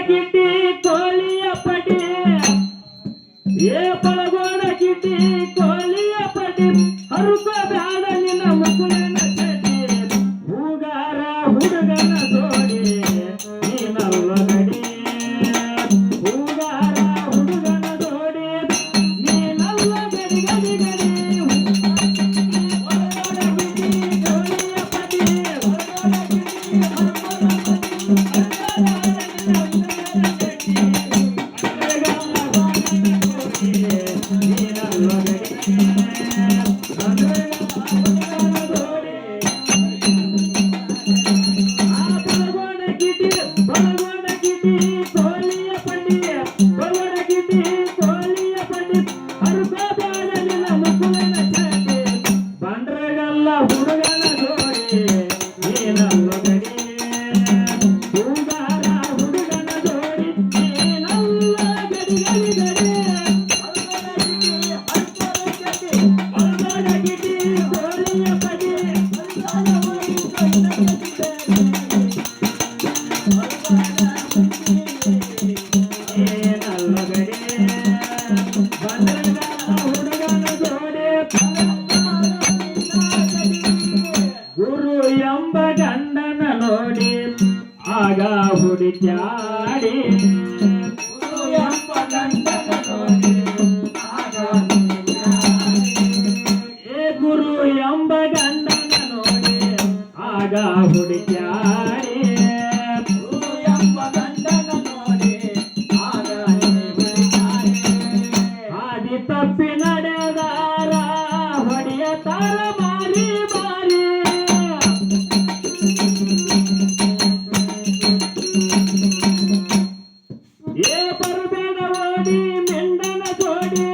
ಕಿಟ್ಟಿ ಕೋಳಿಯ ಪಡಿ ಏ ಪಳಗೋಡ ಕಿಟ್ಟಿ ಕೋಳಿಯ ಪಡಿ ಹರುಕ ಬ್ಯಾಡ ನಿನ್ನ ಮುಕುಳಿನ ಚಟಿ ಹೂಗಾರ ಹುಡುಗನ ಜೋಡಿ ನೀನಲ್ಲ ಗಡಿ ಹೂಗಾರ ಹುಡುಗನ ಜೋಡಿ ನೀನಲ್ಲ ಗಡಿ ಗಡಿ ಗಡಿ ಗುರು ಎಂಬ ಗಂಡನ ನೋಡಿ ಆಗ ಹುಡುಕ್ಯಾಡಿ ಗುರು ಎಂಬ ಗಂಡನ ನೋಡಿ ಆಗ ಗುರು ಎಂಬ ಗಂಡನ ನೋಡಿ ಆಗ ಹುಡುಕ್ಯಾಡಿ ಗುರು ಎಂಬ ಗಂಡನ ನೋಡಿ ಆಗ ಆದಿ ತಪ್ಪಿ ನಡೆದಾರ ಹೊಡೆಯತಾರ ಮಾರಿ ಮಾರಿ ಏ ಬರಬೇಡ ಓಡಿ ಮೆಂಡನ ಜೋಡಿ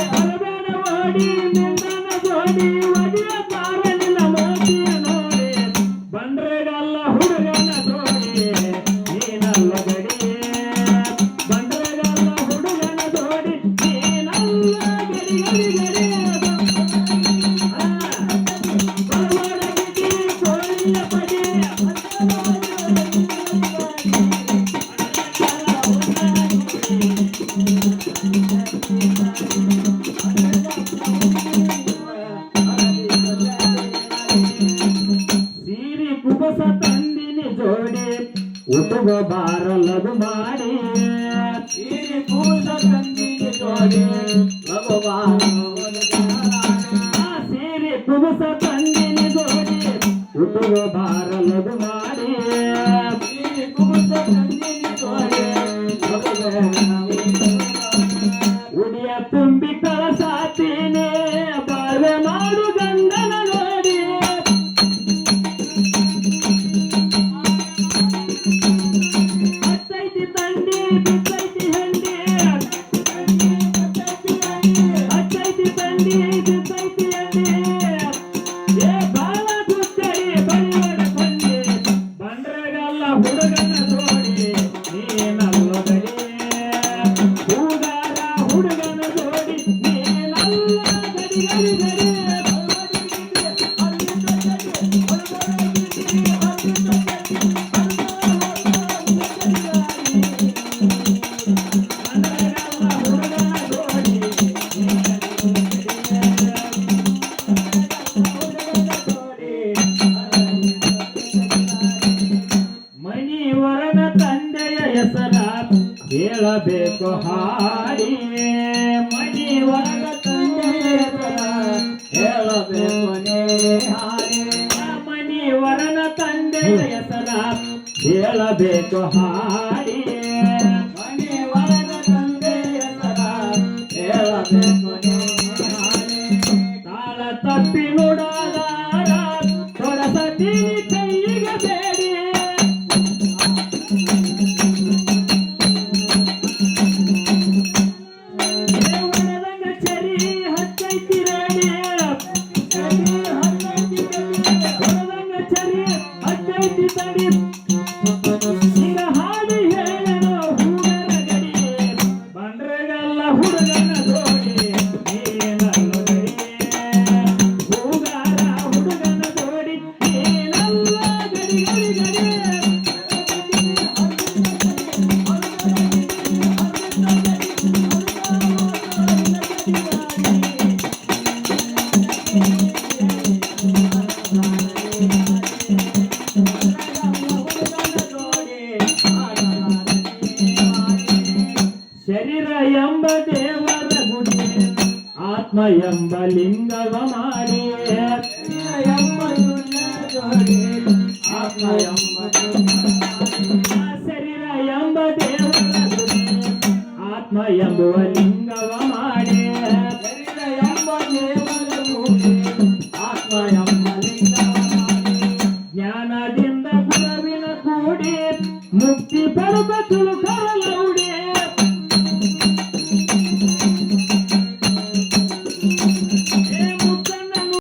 ಬರಬೇಡ ಓಡಿ ಮೆಂಡನ ಜೋಡಿ ಒಡೆಯತಾರ ನಿನ್ನ ಮೋದಿ ನೋಡಿ ಬಂಡ್ರೆಗಲ್ಲ ಹುಡುಗನ ಜೋಡಿ ನೀನಲ್ಲ ಗಡಿ ಬಂಡ್ರೆಗಲ್ಲ ಹುಡುಗನ ಜೋಡಿ ನೀನಲ್ಲ ಗಡಿ ಗಡಿ ಗಡಿ ಬರಬೇಡ ಗಿಟಿ ಕೋಳಿಯ ಪಡಿ ಸೀರಿ ಕುಬಸ ತಂದಿನಿ ಜೋಡಿ ಉಟುಗ ಬಾರಲದು ಮಾಡಿ ಸೀರಿ ಕುಬಸ ತಂದಿನಿ ಜೋಡಿ ಲಗು ಸೀರಿ ಕುಬಸ ತಂದಿನಿ ಜೋಡಿ ಉಟುಗ ಬಾರಲದು ಮಾಡಿ ಸೀರಿ ಕುಬಸ ತಂದಿನಿ ಜೋಡಿ ಉಡಿಯ ತುಂಬಿ ಕಳಸಾತೀನಿ ಬಾಳ್ವೆ ಮಾಡು ಗಂಡನ ನೋಡಿ ಹತ್ತೈತಿ ತಂಡಿ ಬಿತ್ತೈತಿ ಹಂಡಿ ಹತ್ತೈತಿ ತಂಡಿ ಬಿತ್ತೈತಿ ಹಂಡಿ ಏ ಬಾಳ ಗುತ್ತಡಿ ಬಳಿಯಡ ಬಂಡಿ ಬಂಡ್ರೆಗಲ್ಲ ಹುಡುಗನ ಜೋಡಿ ನೀನಲ್ಲ ಗಡಿ ಹೂಗಾರ ಹುಡುಗನ ಜೋಡಿ ನೀನಲ್ಲ ಗಡಿ ಗಡಿ ಗಡಿ ಮಣಿವರನ ತಂದೆಯ ಹೆಸರ ಹೇಳಬೇಕು ಹಾಡಿ ಮಣಿವರನ ತಂದೆಯ ಹೆಸರ ಹೇಳಬೇಕು ಹಾಡಿ ಮಣಿವರನ ತಂದೆಯ ಹೆಸರ ಹೇಳಬೇಕು ಹಾಡಿ ಮಣಿವರನ ತಂದೆಯ ಹೆಸರ ಹೇಳಬೇಕು ತಾಳ ತಪ್ಪಿ ನೋಡಲಾರ ತೊಡಸತೀನಿ ಕೈಗೆ ಬೇಡಿ ಒಣದಂಗ ಚರಿ ಹತ್ತೈತಿ ರೇಡಿ ಒಣದಂಗ ಚರಿ ಹತ್ತೈತಿ ತಡಿ ಈಗ ಹಾಡಿ ಹೇಳೋ ಹೂಗರ ಗಡಿ ಬಂಡ್ರೆಗಲ್ಲ ಹುಡುಗನ ಜೋಡಿ ನೀನಲ್ಲ ಗಡಿ ಹೂಗಾರ ಹುಡುಗನ ಜೋಡಿ ನೀನಲ್ಲ ಗಡಿ ಗಡಿ ಗಡಿ ಎಂಬ ಲಿಂಗವ ಮಾಡಿ ಶರೀರ ಎಂಬ ದುರ್ಯ ಜೋಡಿ ಆತ್ಮ ಎಂಬ